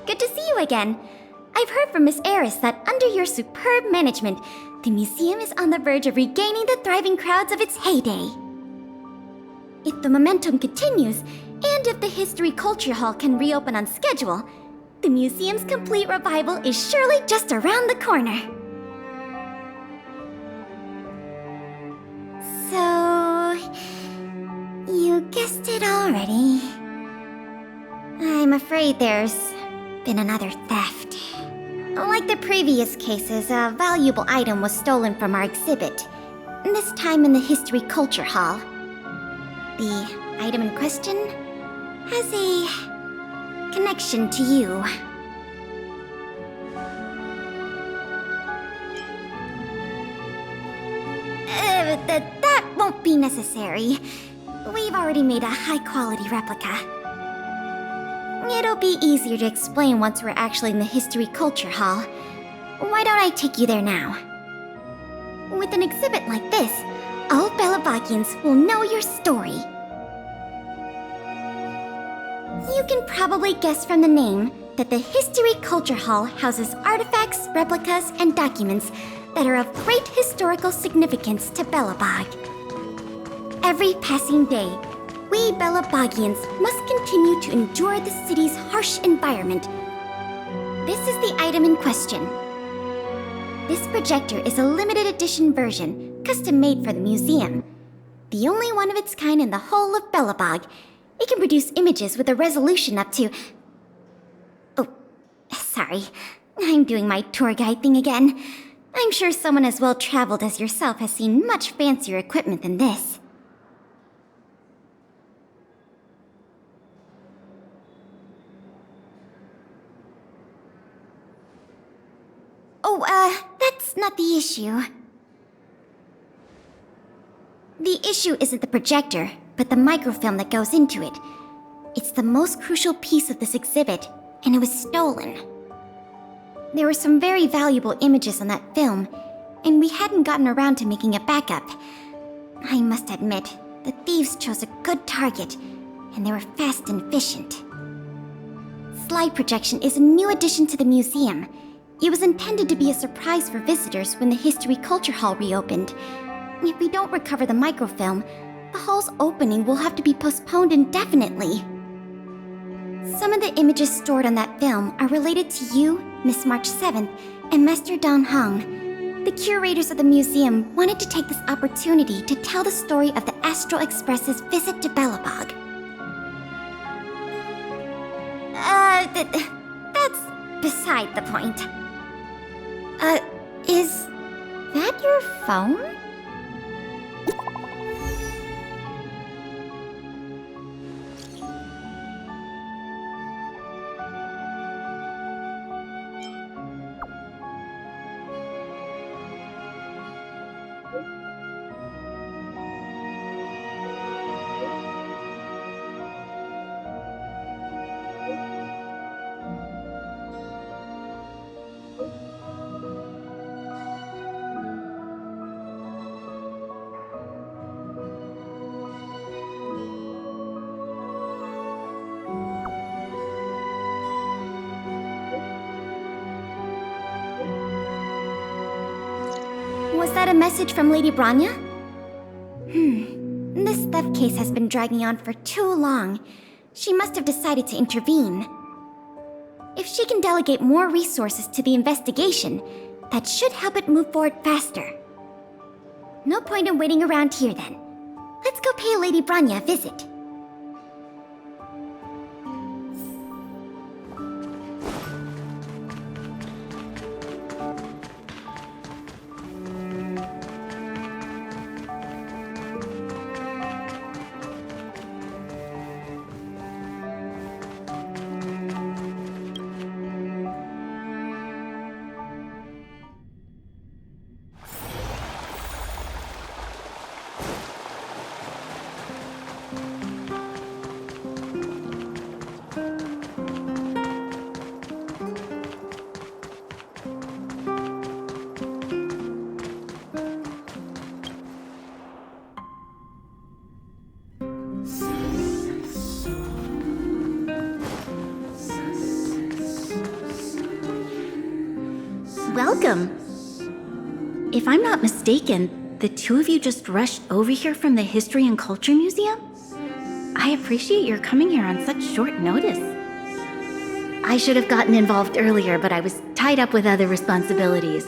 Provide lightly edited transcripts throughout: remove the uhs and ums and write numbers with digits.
Good to see you again. I've heard from Miss Eris that under your superb management, the museum is on the verge of regaining the thriving crowds of its heyday. If the momentum continues, and if the History Culture Hall can reopen on schedule, the museum's complete revival is surely just around the corner. So... you guessed it already. I'm afraid there's been another theft. Like the previous cases, a valuable item was stolen from our exhibit, this time in the History Culture Hall. The item in question has a connection to you. That won't be necessary. We've already made a high-quality replica. It'll be easier to explain once we're actually in the History Culture Hall. Why don't I take you there now? With an exhibit like this, all Belabagians will know your story. You can probably guess from the name that the History Culture Hall houses artifacts, replicas, and documents that are of great historical significance to Belobog. Every passing day, we Belabagians must continue to endure the city's harsh environment. This is the item in question. This projector is a limited edition version, custom made for the museum. The only one of its kind in the whole of Belobog. It can produce images with a resolution up to... Oh, sorry. I'm doing my tour guide thing again. I'm sure someone as well-traveled as yourself has seen much fancier equipment than this. Oh, that's not the issue. The issue isn't the projector, but the microfilm that goes into it. It's the most crucial piece of this exhibit, and it was stolen. There were some very valuable images on that film, and we hadn't gotten around to making a backup. I must admit, the thieves chose a good target, and they were fast and efficient. Slide projection is a new addition to the museum. It was intended to be a surprise for visitors when the History Culture Hall reopened. If we don't recover the microfilm, the hall's opening will have to be postponed indefinitely. Some of the images stored on that film are related to you, Miss March 7th, and Master Don Hong. The curators of the museum wanted to take this opportunity to tell the story of the Astral Express's visit to Belobog. That's beside the point. Is that your phone? Was that a message from Lady Bronya? This theft case has been dragging on for too long. She must have decided to intervene. If she can delegate more resources to the investigation, that should help it move forward faster. No point in waiting around here then. Let's go pay Lady Bronya a visit. Welcome. If I'm not mistaken, the two of you just rushed over here from the History and Culture Museum? I appreciate your coming here on such short notice. I should have gotten involved earlier, but I was tied up with other responsibilities.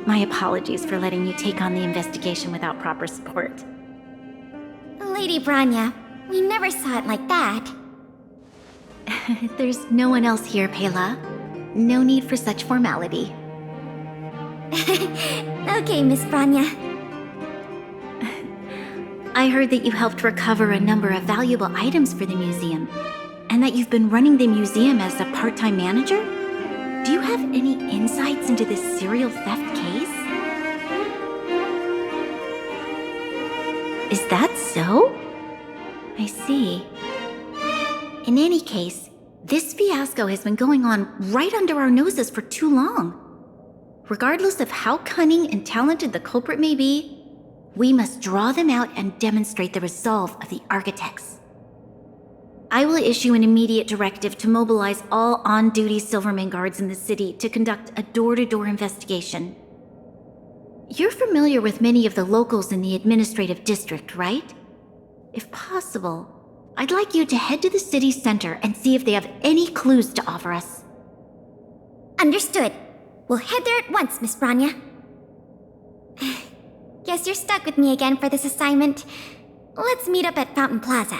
My apologies for letting you take on the investigation without proper support. Lady Bronya, we never saw it like that. There's no one else here, Pela. No need for such formality. Okay, Miss Bronya. I heard that you helped recover a number of valuable items for the museum, and that you've been running the museum as a part-time manager? Do you have any insights into this serial theft case? Is that so? I see. In any case, this fiasco has been going on right under our noses for too long. Regardless of how cunning and talented the culprit may be, we must draw them out and demonstrate the resolve of the architects. I will issue an immediate directive to mobilize all on-duty Silverman guards in the city to conduct a door-to-door investigation. You're familiar with many of the locals in the administrative district, right? If possible, I'd like you to head to the city center and see if they have any clues to offer us. Understood. We'll head there at once, Miss Bronya. Guess you're stuck with me again for this assignment. Let's meet up at Fountain Plaza.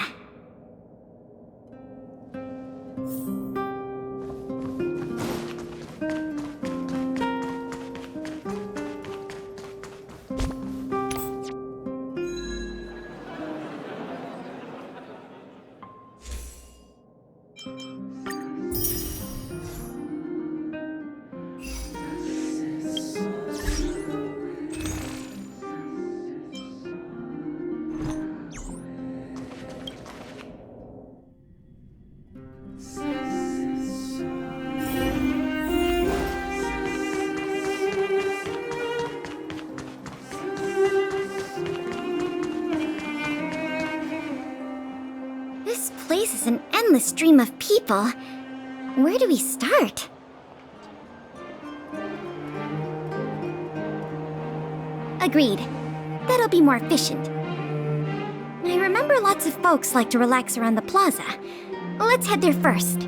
This place is an endless stream of people. Where do we start? Agreed. That'll be more efficient. I remember lots of folks like to relax around the plaza. Let's head there first.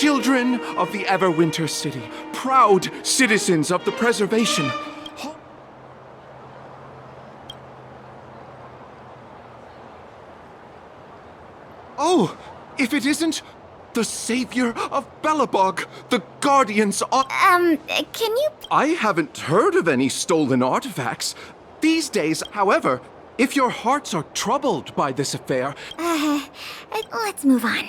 children of the Everwinter City, proud citizens of the preservation. Oh, if it isn't the savior of Belobog, the guardians of... Can you... I haven't heard of any stolen artifacts. These days, however, if your hearts are troubled by this affair... let's move on.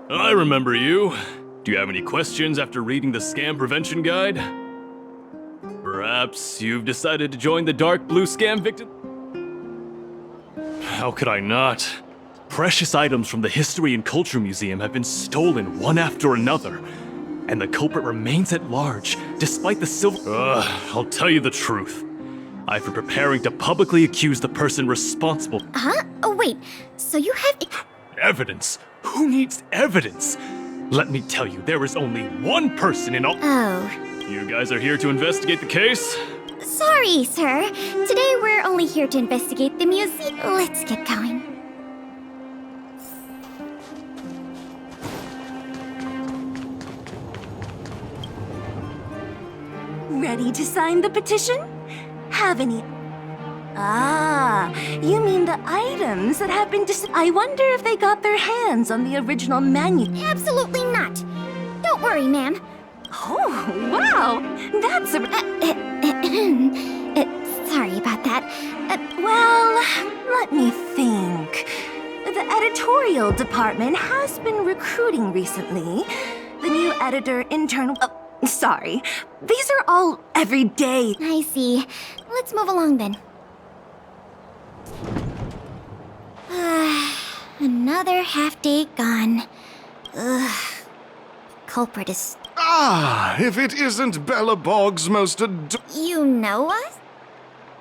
I remember you. Do you have any questions after reading the scam prevention guide? Perhaps you've decided to join the dark blue scam victim? How could I not? Precious items from the History and Culture Museum have been stolen one after another, and the culprit remains at large, despite the silver... I'll tell you the truth. I've been preparing to publicly accuse the person responsible... Huh? Oh, wait. So you have... Evidence? Who needs evidence? Let me tell you, there is only one person in all... Oh. You guys are here to investigate the case? Sorry, sir. Today we're only here to investigate the museum. Let's get going. Ready to sign the petition? Have any... Ah, you mean the items that have been I wonder if they got their hands on the original Absolutely not. Don't worry, ma'am. Oh, wow! That's a... Sorry about that. Well, let me think. The editorial department has been recruiting recently. The new editor, internal... sorry. These are all everyday... I see. Let's move along then. Another half day gone. Ugh. Culprit is... Ah, if it isn't Belobog's most You know us?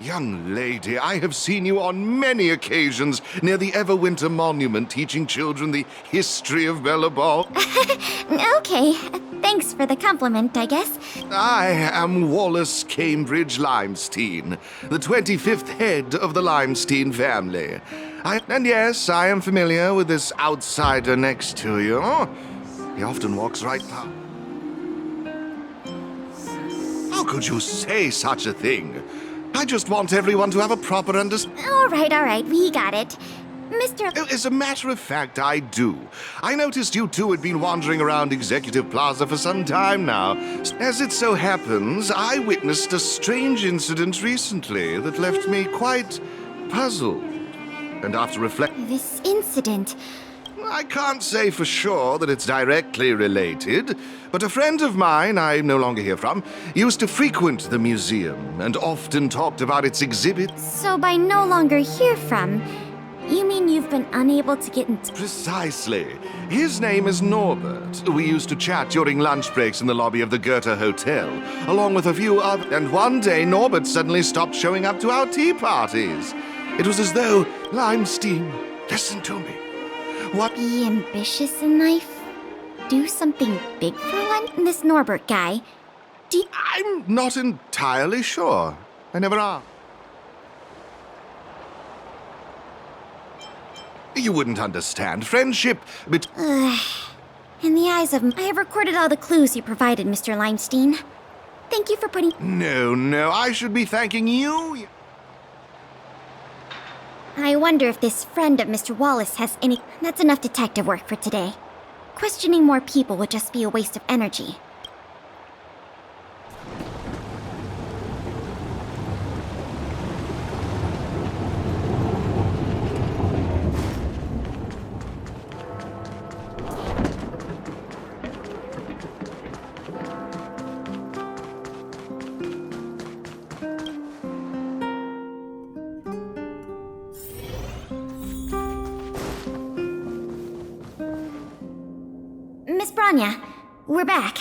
Young lady, I have seen you on many occasions near the Everwinter Monument teaching children the history of Belobog. Okay, thanks for the compliment, I guess. I am Wallace Cambridge Limestein, the 25th head of the Limestein family. And yes, I am familiar with this outsider next to you. He often walks right past. How could you say such a thing? I just want everyone to have a proper understanding. All right, we got it. Mr. As a matter of fact, I do. I noticed you two had been wandering around Executive Plaza for some time now. As it so happens, I witnessed a strange incident recently that left me quite puzzled. And after reflecting... This incident... I can't say for sure that it's directly related, but a friend of mine I no longer hear from used to frequent the museum and often talked about its exhibits. So by no longer hear from, you mean you've been unable to get in... Precisely. His name is Norbert. We used to chat during lunch breaks in the lobby of the Goethe Hotel, along with a few others. And one day Norbert suddenly stopped showing up to our tea parties. It was as though, Limestein, listen to me. What? Be ambitious in life? Do something big for one? This Norbert guy. I'm not entirely sure. I never are. You wouldn't understand. Friendship, but... In the eyes of... I have recorded all the clues you provided, Mr. Limestein. Thank you for putting... No, I should be thanking you. I wonder if this friend of Mr. Wallace has any... That's enough detective work for today. Questioning more people would just be a waste of energy. Miss Branya, we're back.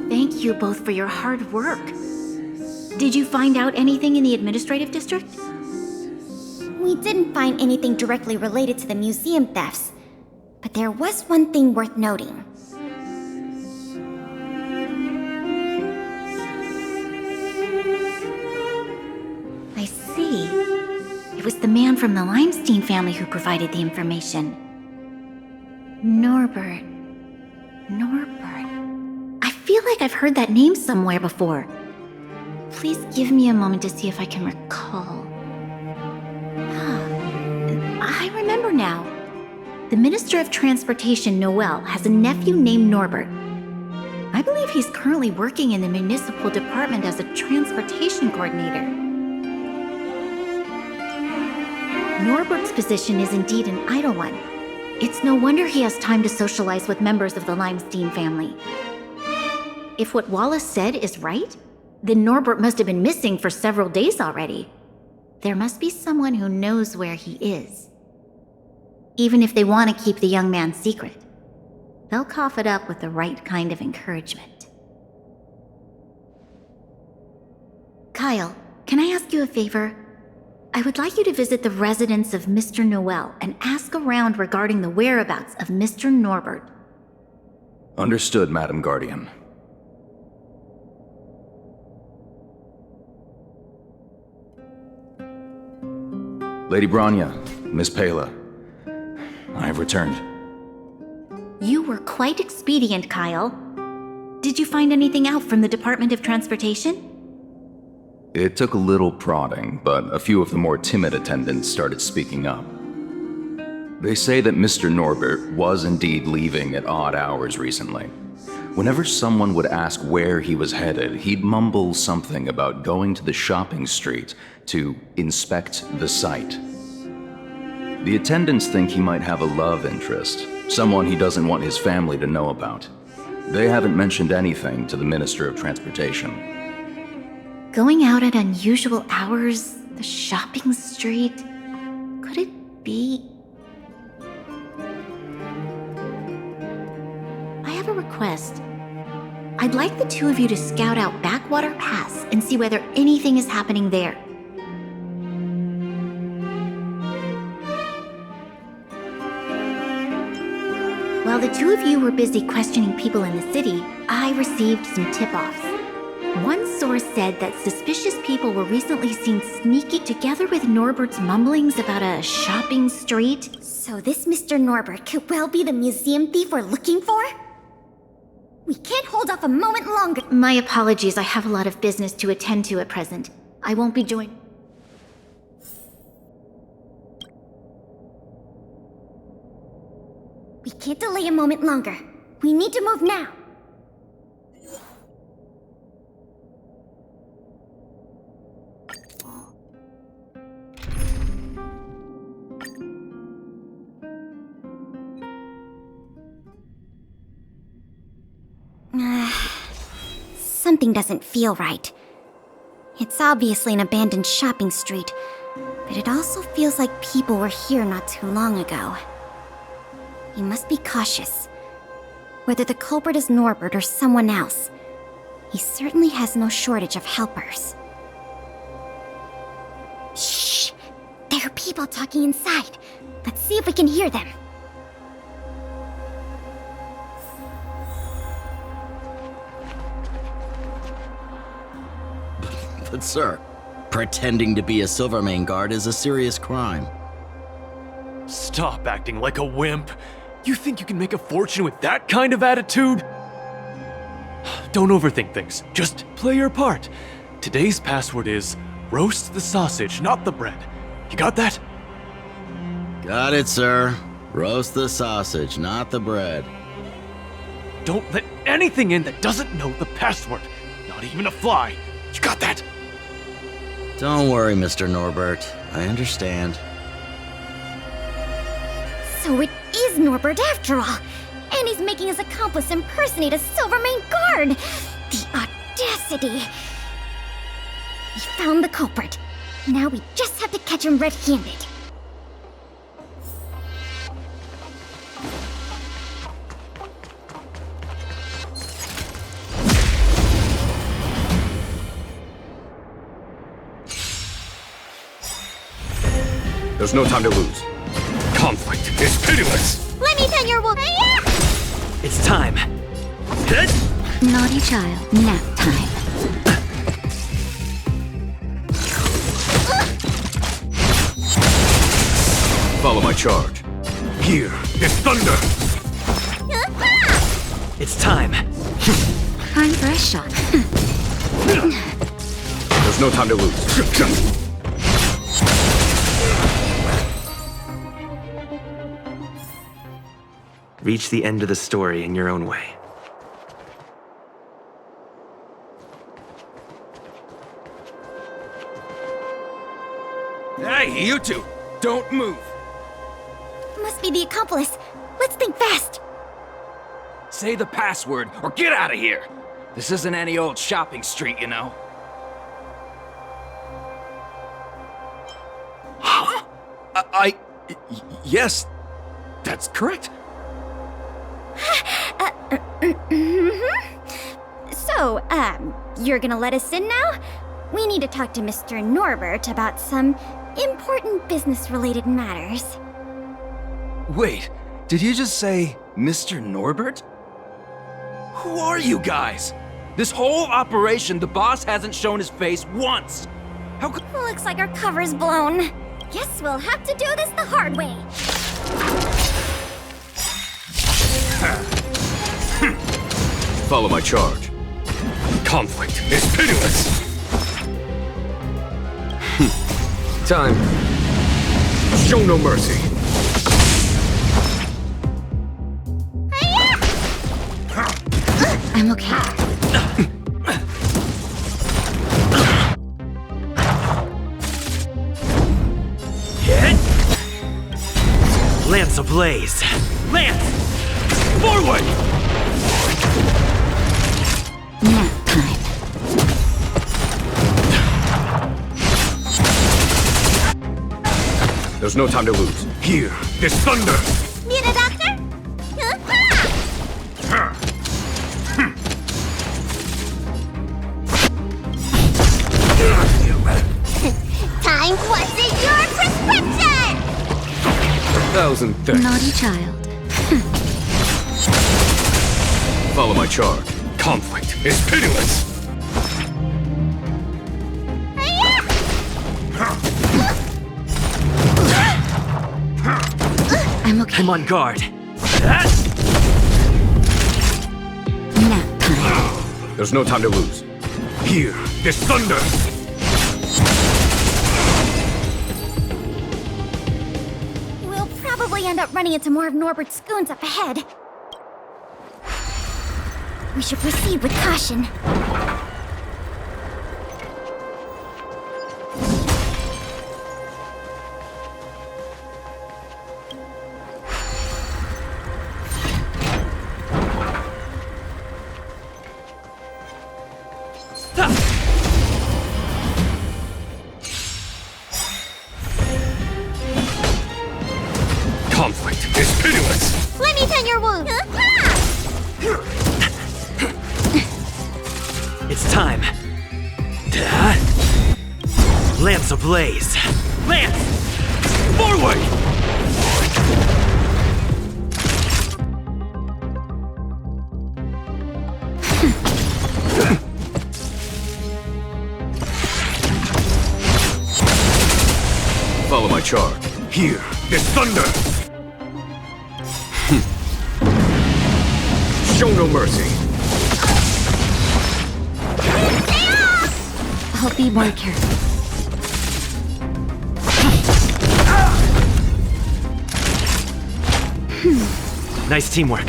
Thank you both for your hard work. Did you find out anything in the administrative district? We didn't find anything directly related to the museum thefts, but there was one thing worth noting. It was the man from the Limestein family who provided the information. Norbert. I feel like I've heard that name somewhere before. Please give me a moment to see if I can recall. I remember now. The Minister of Transportation, Noel, has a nephew named Norbert. I believe he's currently working in the municipal department as a transportation coordinator. Norbert's position is indeed an idle one. It's no wonder he has time to socialize with members of the Limestein family. If what Wallace said is right, then Norbert must have been missing for several days already. There must be someone who knows where he is. Even if they want to keep the young man secret, they'll cough it up with the right kind of encouragement. Kyle, can I ask you a favor? I would like you to visit the residence of Mr. Noel and ask around regarding the whereabouts of Mr. Norbert. Understood, Madam Guardian. Lady Bronya, Miss Pela, I have returned. You were quite expedient, Kyle. Did you find anything out from the Department of Transportation? It took a little prodding, but a few of the more timid attendants started speaking up. They say that Mr. Norbert was indeed leaving at odd hours recently. Whenever someone would ask where he was headed, he'd mumble something about going to the shopping street to inspect the site. The attendants think he might have a love interest, someone he doesn't want his family to know about. They haven't mentioned anything to the Minister of Transportation. Going out at unusual hours, the shopping street, could it be? I have a request. I'd like the two of you to scout out Backwater Pass and see whether anything is happening there. While the two of you were busy questioning people in the city, I received some tip-offs. One source said that suspicious people were recently seen sneaking together with Norbert's mumblings about a shopping street. So this Mr. Norbert could well be the museum thief we're looking for? We can't hold off a moment longer. My apologies, I have a lot of business to attend to at present. I won't be joining. We can't delay a moment longer. We need to move now. Something doesn't feel right. It's obviously an abandoned shopping street, but it also feels like people were here not too long ago. We must be cautious. Whether the culprit is Norbert or someone else, he certainly has no shortage of helpers. Shh! There are people talking inside. Let's see if we can hear them. But sir, pretending to be a Silvermane guard is a serious crime. Stop acting like a wimp. You think you can make a fortune with that kind of attitude? Don't overthink things. Just play your part. Today's password is roast the sausage, not the bread. You got that? Got it, sir. Roast the sausage, not the bread. Don't let anything in that doesn't know the password. Not even a fly. You got that? Don't worry, Mr. Norbert. I understand. So it is Norbert after all, and he's making his accomplice impersonate a Silvermane guard. The audacity! We found the culprit. Now we just have to catch him red-handed. There's no time to lose. Conflict is pitiless! Let me tell your wolf. It's time. Hit! Naughty child, nap time. Follow my charge. Here is thunder! It's time. Time for a shot. There's no time to lose. Reach the end of the story in your own way. Hey, you two! Don't move! Must be the accomplice. Let's think fast. Say the password or get out of here! This isn't any old shopping street, you know. Yes, that's correct. So, you're gonna let us in now? We need to talk to Mr. Norbert about some important business-related matters. Wait, did you just say Mr. Norbert? Who are you guys? This whole operation, the boss hasn't shown his face once. How could... Looks like our cover's blown. Guess we'll have to do this the hard way. Follow my charge. Conflict is pitiless! Time. Show no mercy. I'm okay. Lance ablaze! Lance! Forward! Nap time. There's no time to lose. Here is thunder! Need a doctor? Time, what's in your prescription? 1,000 thanks. Naughty child. Follow my charge. Conflict is pitiless! I'm okay. I'm on guard. Nap time. There's no time to lose. Here is thunder! We'll probably end up running into more of Norbert's goons up ahead. We should proceed with caution. Conflict is pitiless! Let me tend your wound. It's time. Lance ablaze! Lance! Forward! Follow my charge. Here is thunder! Show no mercy. I'll be more careful. Nice teamwork.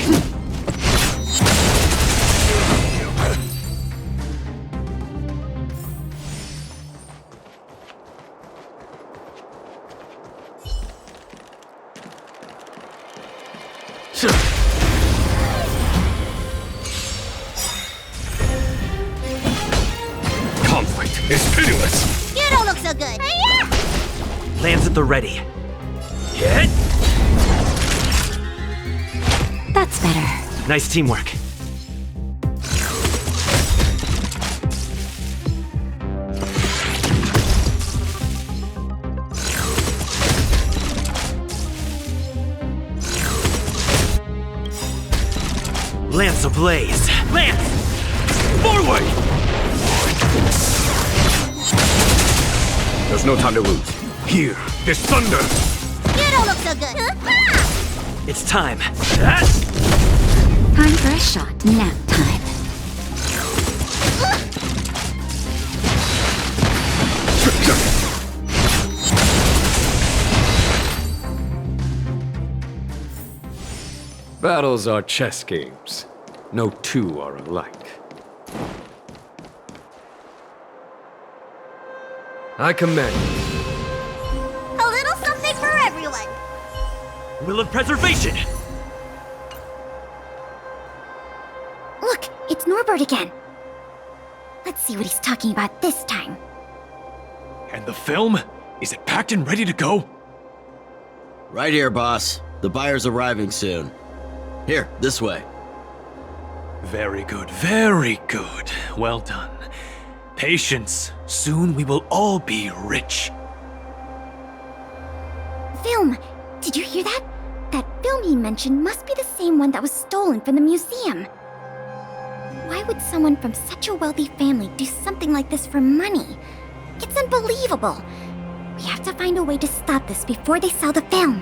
Conflict is pitiless! You don't look so good. Lance at the ready. Hit! That's better. Nice teamwork. Lance ablaze! Lance! Forward! There's no time to lose. Here is thunder! You don't look so good. It's time. Time for a shot. Nap time. Battles are chess games. No two are alike. I commend you. A little something for everyone. Will of preservation! Look, it's Norbert again. Let's see what he's talking about this time. And the film? Is it packed and ready to go? Right here, boss. The buyer's arriving soon. Here, this way. Very good, very good. Well done. Patience. Soon we will all be rich. Film. Did you hear that? That film he mentioned must be the same one that was stolen from the museum. Why would someone from such a wealthy family do something like this for money? It's unbelievable. We have to find a way to stop this before they sell the film.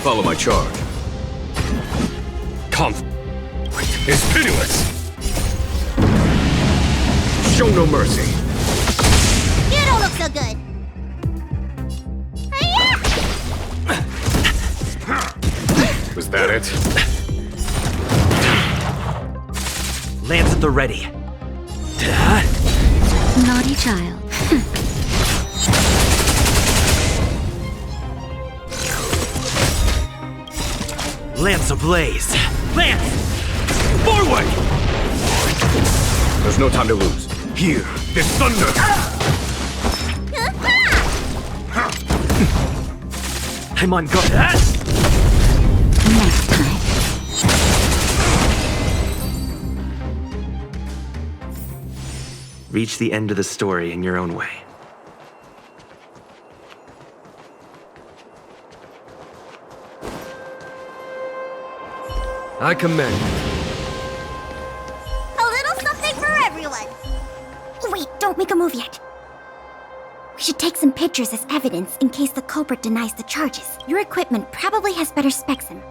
Follow my charge. Conflict is pitiless. Show no mercy. You don't look so good. Was that it? Lance at the ready. Naughty child. Lance ablaze. Lance! Forward! There's no time to lose. Here, this thunder! I'm on guard. Next time. Reach the end of the story in your own way. I commend you. A little something for everyone. Wait, don't make a move yet. We should take some pictures as evidence in case the culprit denies the charges. Your equipment probably has better specs in.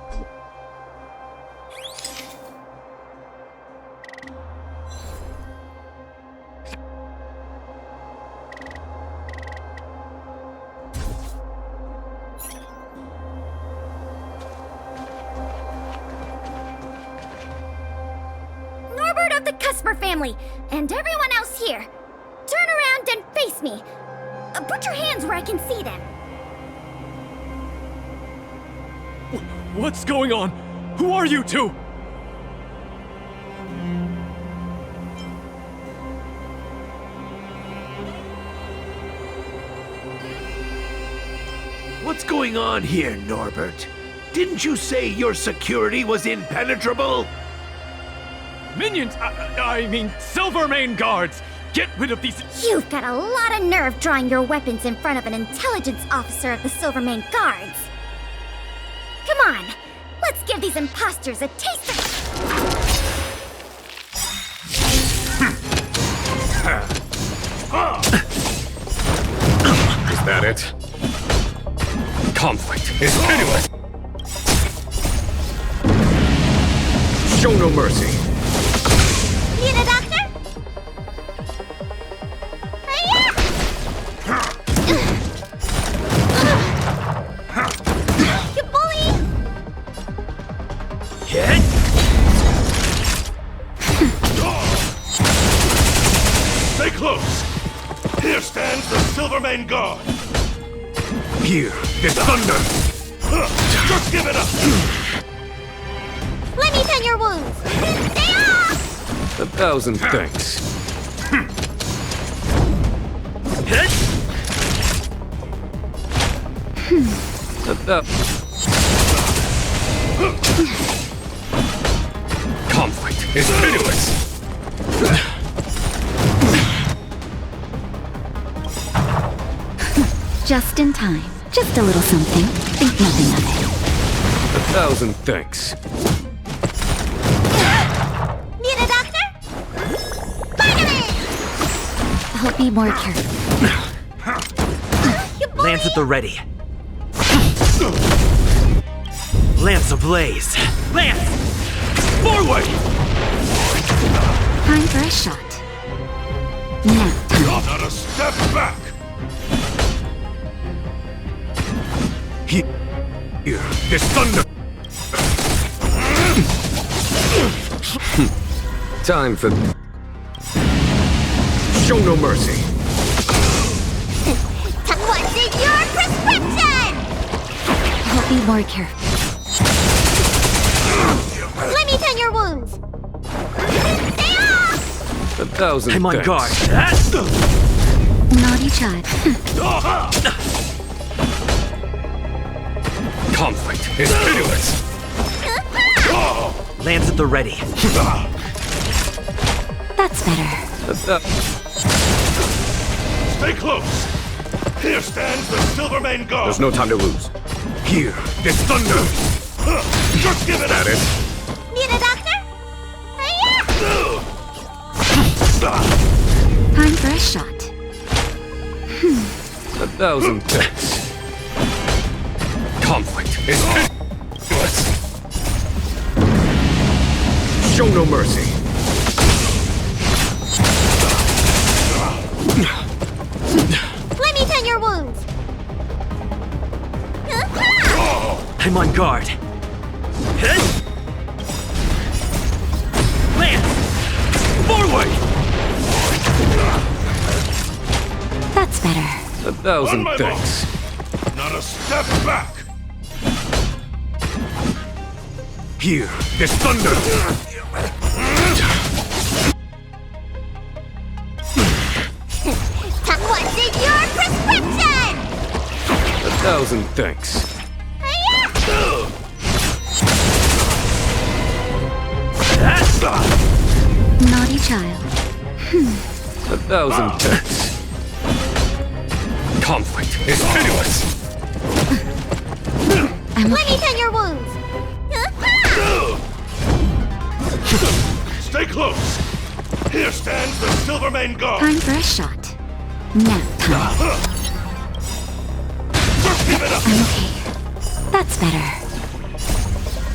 Norbert of the Cusper family, and everyone else here, turn around and face me. Put your hands where I can see them. What's going on? Who are you two? What's going on here, Norbert? Didn't you say your security was impenetrable? Minions! I mean, Silvermane guards! Get rid of these— You've got a lot of nerve drawing your weapons in front of an intelligence officer of the Silvermane Guards. Come on, let's give these imposters a taste of— Is that it? Conflict is pitiless. Show no mercy. Need a doctor? You bully! Hit! Stay close! Here stands the Silvermane Guard! Here, this thunder! Just give it up! Let me tend your wounds! Stay off! 1,000 thanks. Hit! Conflict is pitiless. Just in time. Just a little something. Think nothing of it. 1,000 thanks. Need a doctor? Vitamin! I'll be more careful. Lance at the ready. Lance ablaze. Lance! Forward! Time for a shot. Now time. Not a step back! Here, this thunder. Time for. Show no mercy. What's in your prescription? I'll be more careful. Let me tend your wounds. Stay off! 1,000 I'm on thanks. guard. Naughty child. Conflict is pitiless. Lance at the ready. That's better. Stay close! Here stands the Silvermane Guard! There's no time to lose. Here, this thunder. Just give it at it! Need a doctor? Time for a shot. 1,000 thanks. Conflict is pitiless. Show no mercy. Let me tend your wounds. I'm on guard. Lance! Forward! That's better. 1,000 On my thanks. Not a step back! Here, this thunder. What's in your prescription? 1,000 thanks. Naughty child. 1,000 thanks. Conflict is pitiless. Let me tend your wounds. Stay close! Here stands the Silvermane Guard! Time for a shot. Now time. Just give it up! I'm okay. That's better.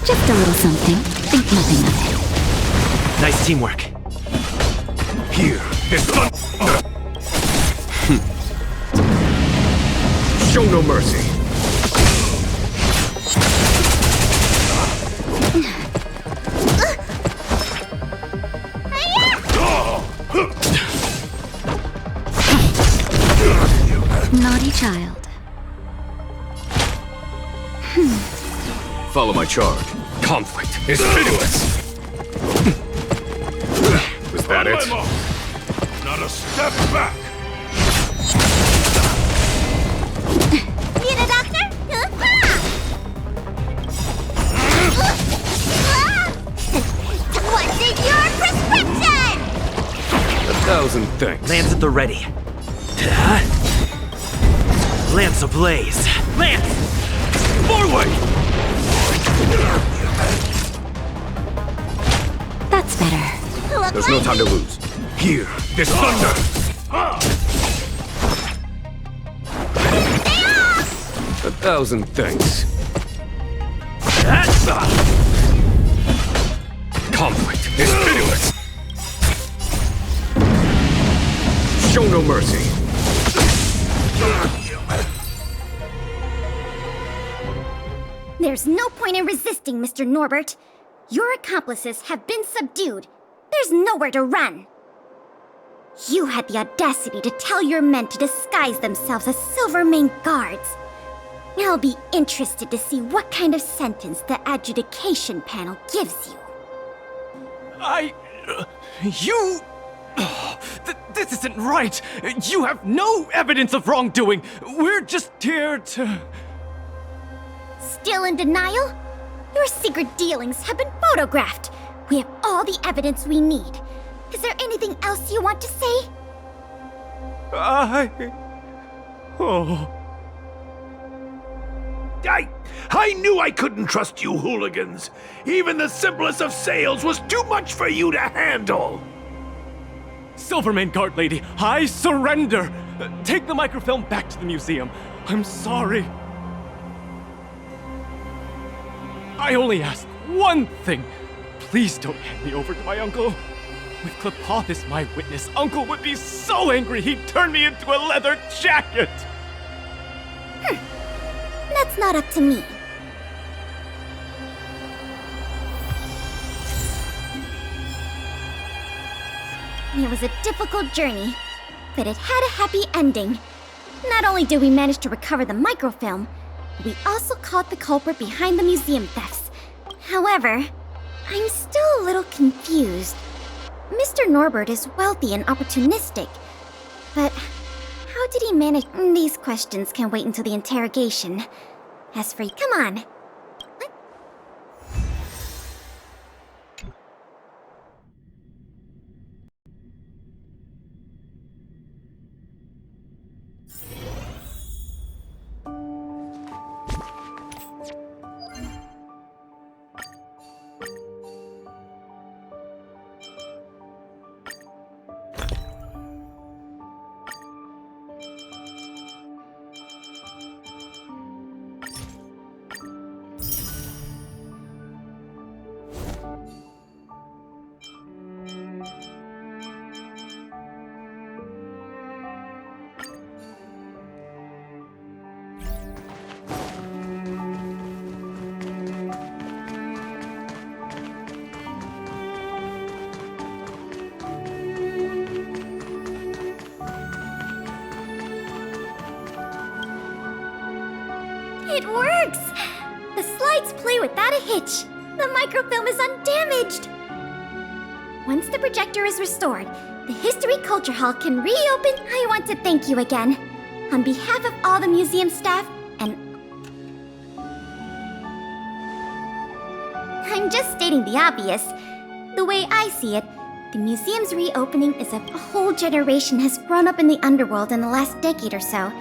Just a little something. Think nothing of it. Nice teamwork. Here, this thunder. Show no mercy. Naughty child. Follow my charge. Conflict is pitiless. Was that On it? my mark. Not a step back! Need a doctor? What's in your prescription? 1,000 thanks. Lance at the ready. Lance ablaze. Lance! Forward! That's better. There's no time to lose. Here, this thunder. 1,000 thanks. Conflict is pitiless. Show no mercy. There's no point in resisting, Mr. Norbert. Your accomplices have been subdued. There's nowhere to run. You had the audacity to tell your men to disguise themselves as Silvermane guards. I'll be interested to see what kind of sentence the adjudication panel gives you. This isn't right! You have no evidence of wrongdoing! We're just here to... Still in denial? Your secret dealings have been photographed. We have all the evidence we need. Is there anything else you want to say? I knew I couldn't trust you hooligans. Even the simplest of sales was too much for you to handle. Silvermane Guard Lady, I surrender! Take the microfilm back to the museum. I'm sorry. I only ask one thing. Please don't hand me over to my uncle. With Klepoth as my witness, Uncle would be so angry he'd turn me into a leather jacket! That's not up to me. It was a difficult journey, but it had a happy ending. Not only did we manage to recover the microfilm, we also caught the culprit behind the museum thefts. However, I'm still a little confused. Mr. Norbert is wealthy and opportunistic, but how did he manage? These questions can wait until the interrogation. As for come on. It works! The slides play without a hitch. The microfilm is undamaged. Once the projector is restored, the History Culture Hall can reopen. I want to thank you again. On behalf of all the museum staff and... I'm just stating the obvious. The way I see it, the museum's reopening is a whole generation has grown up in the underworld in the last decade or so.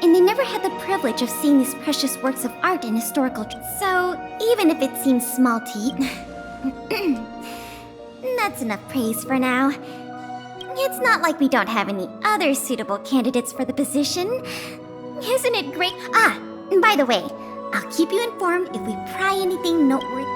And they never had the privilege of seeing these precious works of art and historical... So, even if it seems small to you... that's enough praise for now. It's not like we don't have any other suitable candidates for the position. Isn't it great? Ah, by the way, I'll keep you informed if we pry anything noteworthy.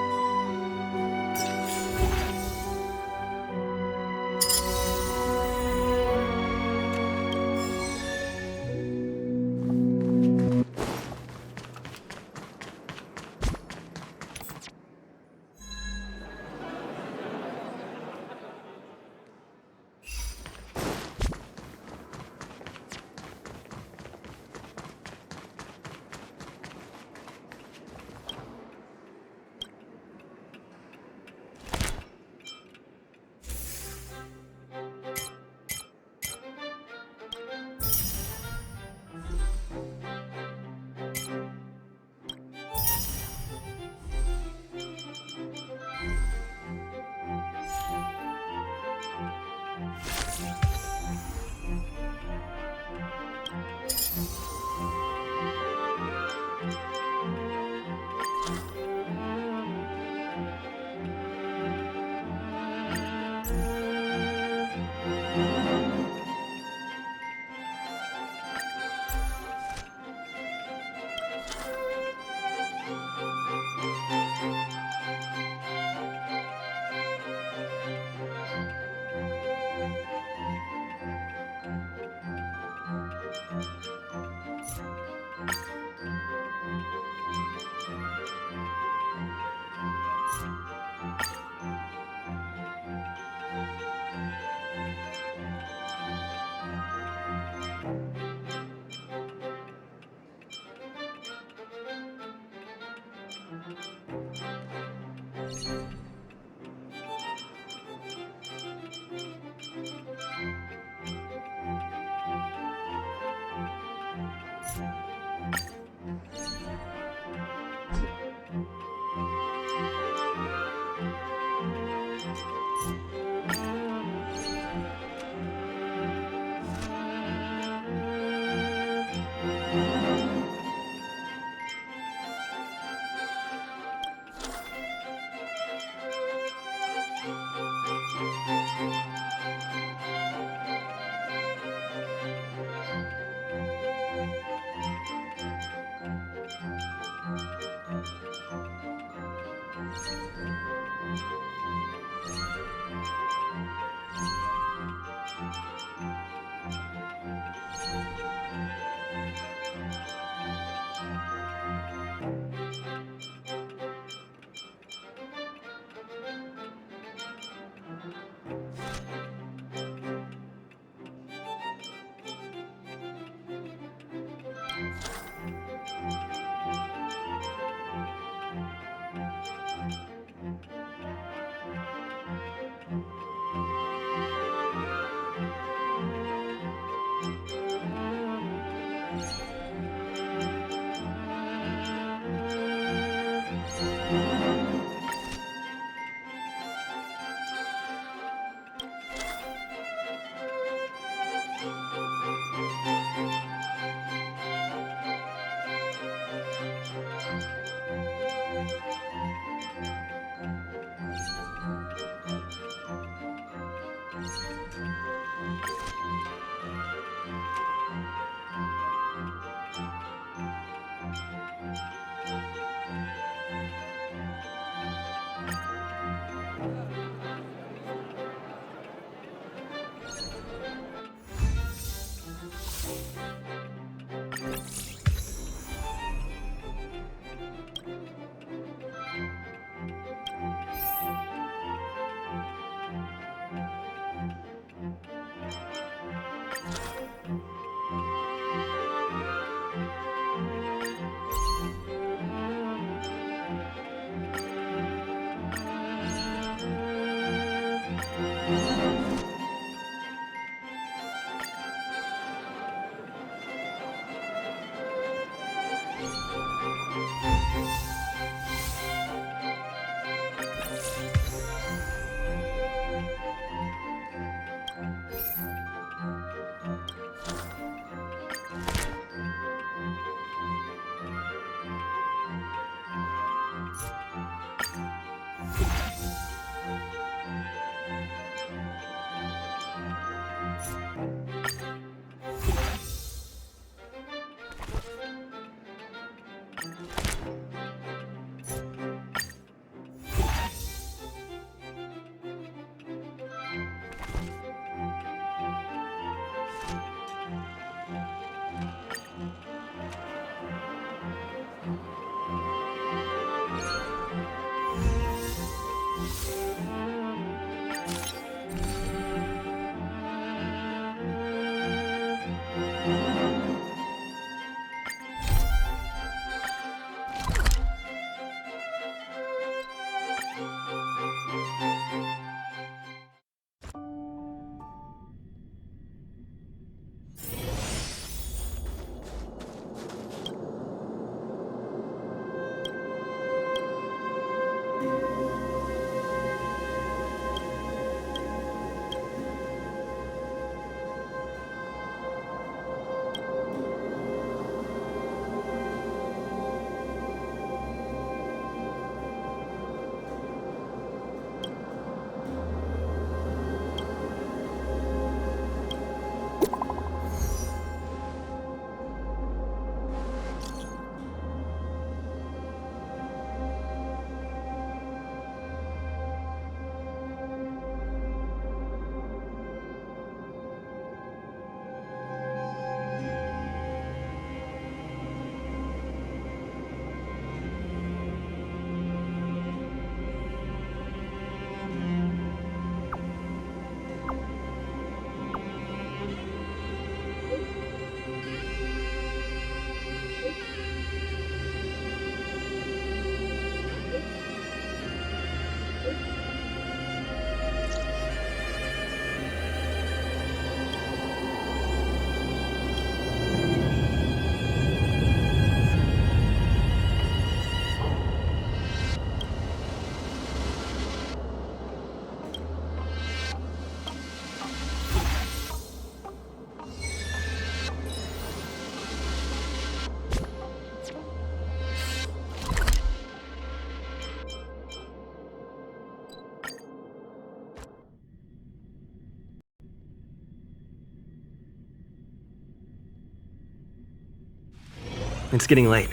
It's getting late.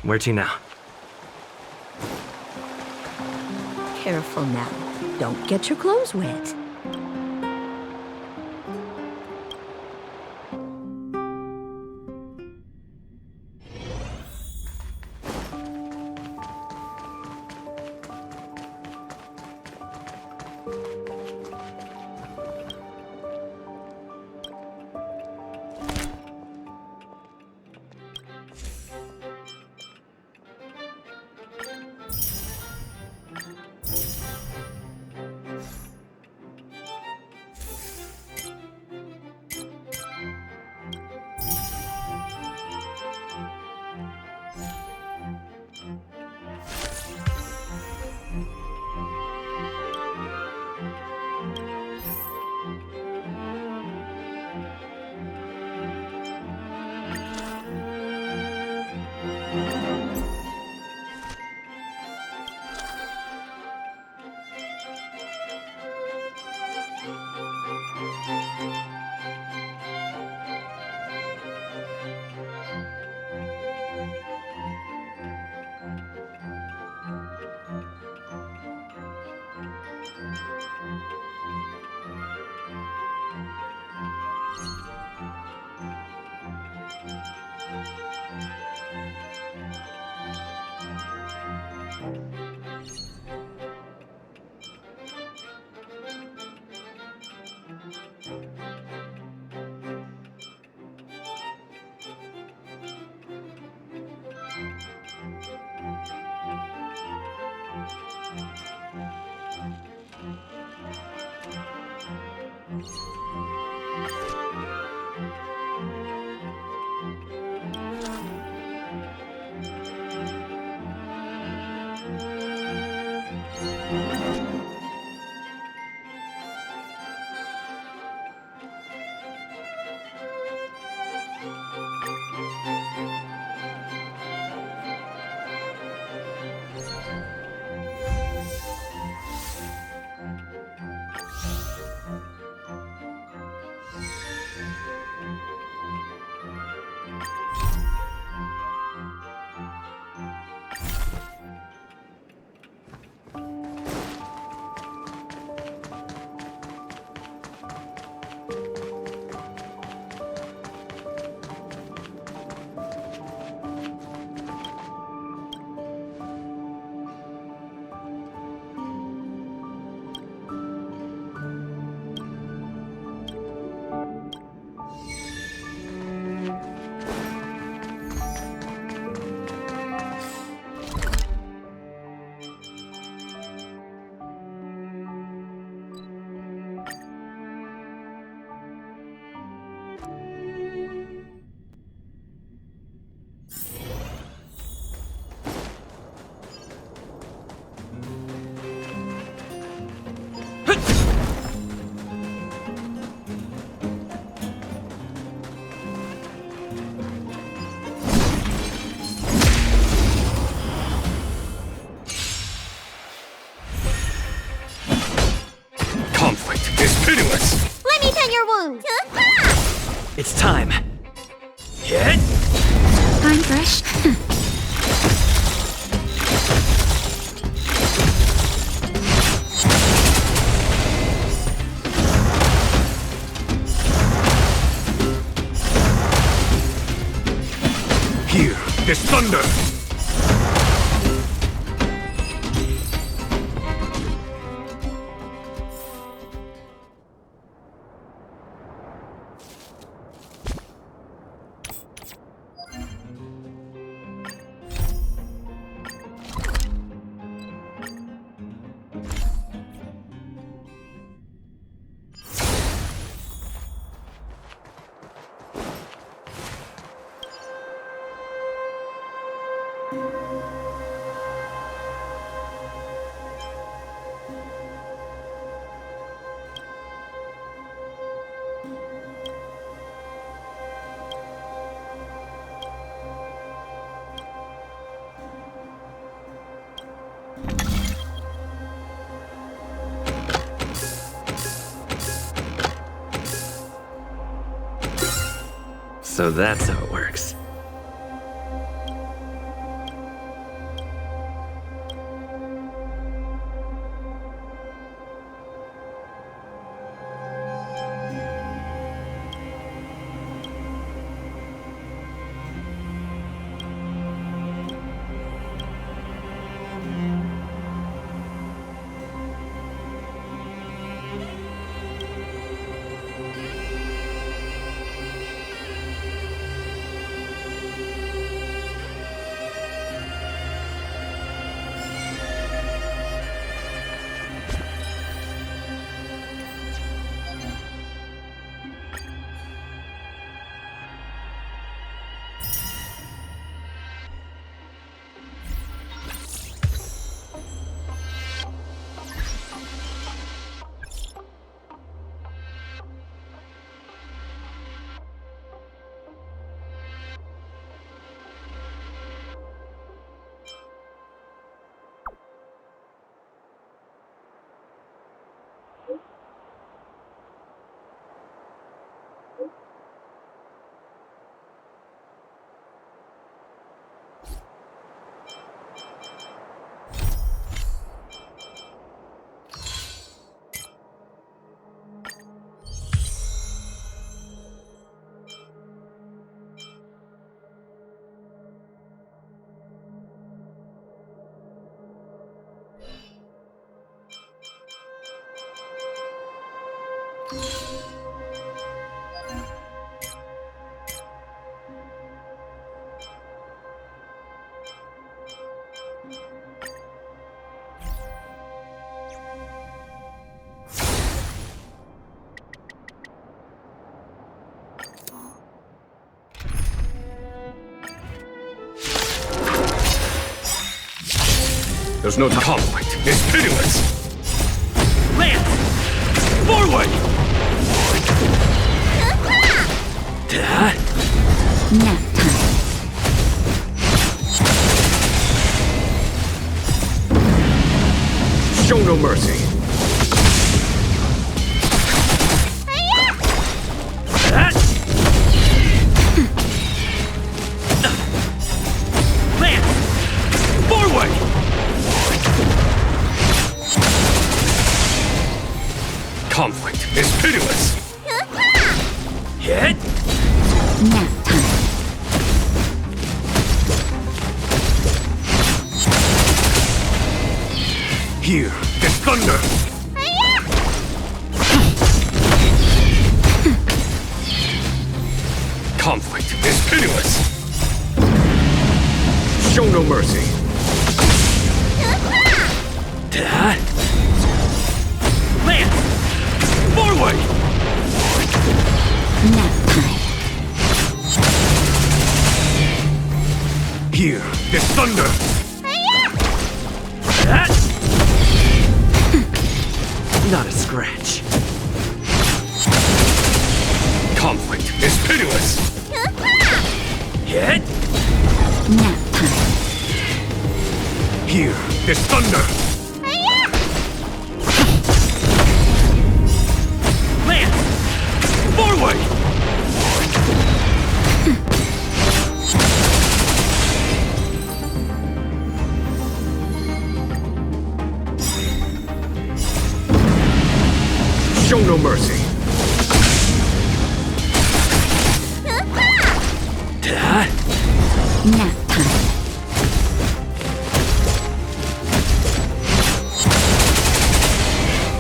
Where to now? careful now. Don't get your clothes wet. It's time. Hit! Time fresh. Here, this thunder! So that's how it works. There's no time. Conflict is pitiless! Lance! Forward! Nap time. Show no mercy. Lance! Forward! Conflict is pitiless! Hit! Nap time. Here is thunder! Conflict is pitiless! Show no mercy. Lance! Forward! Nap time. Here is thunder! Not a scratch. Conflict is pitiless! Hit! Nap time. Here is thunder! Lance! Forward! Show no mercy. Nap time.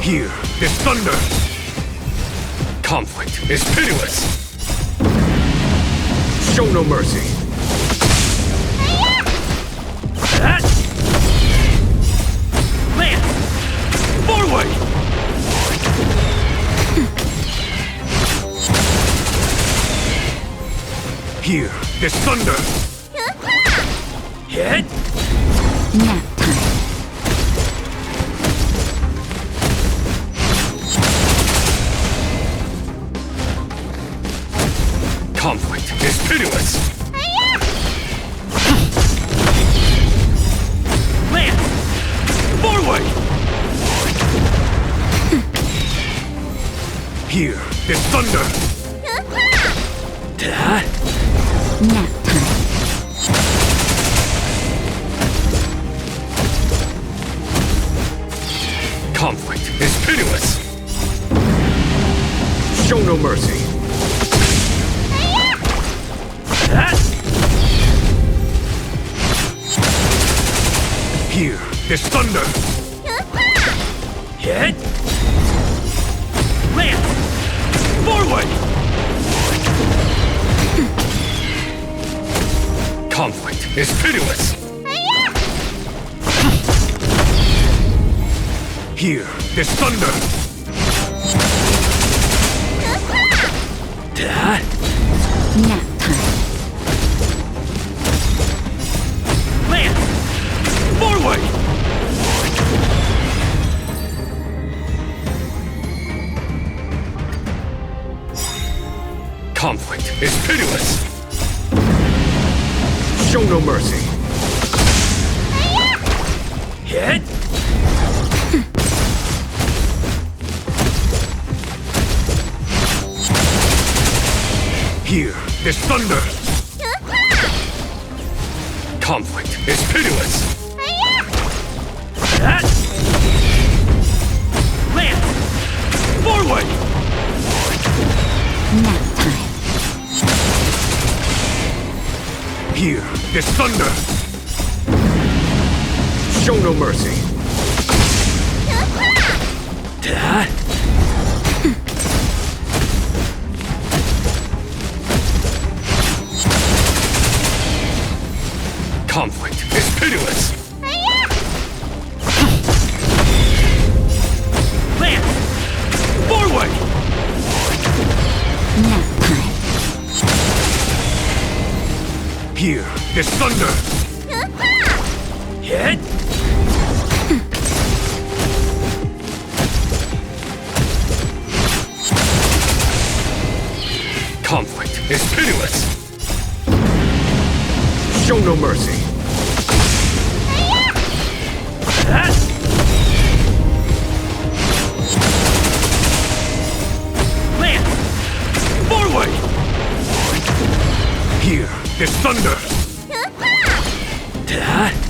Here is thunder! Conflict is pitiless! Show no mercy. Lance! Forward! Here is thunder! Hit! Nap time. Conflict is pitiless! Lance! Forward! Here is thunder! Nap time. Conflict is pitiless! Show no mercy. Here is thunder! Hit! Lance! Forward! Conflict is pitiless! Here is thunder! Nap time. Lance! Forward! Conflict is pitiless! Show no mercy. Hit! Here is thunder! Conflict is pitiless! Lance! Forward! Nap time. Here is thunder! Show no mercy. Conflict is pitiless! Lance! Forward! Nap time. Here is thunder! Hit! no mercy. Lance! Forward! Here, there's thunder. Nap time.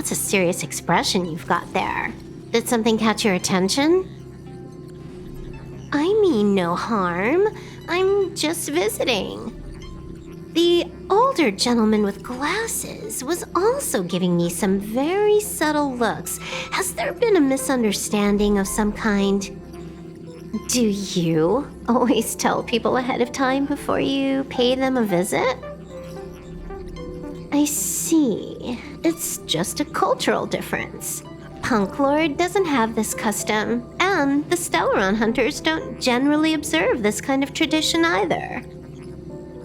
That's a serious expression you've got there. Did something catch your attention? I mean no harm. I'm just visiting. The older gentleman with glasses was also giving me some very subtle looks. Has there been a misunderstanding of some kind? Do you always tell people ahead of time before you pay them a visit? I see. It's just a cultural difference. Punk Lord doesn't have this custom, and the Stellaron hunters don't generally observe this kind of tradition either.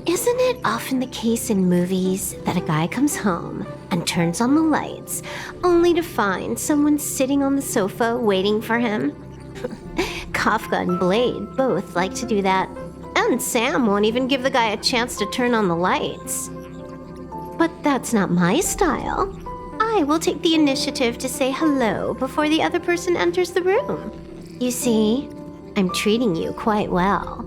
Isn't it often the case in movies that a guy comes home and turns on the lights, only to find someone sitting on the sofa waiting for him? Kafka and Blade both like to do that, and Sam won't even give the guy a chance to turn on the lights. But that's not my style. I will take the initiative to say hello before the other person enters the room. You see, I'm treating you quite well.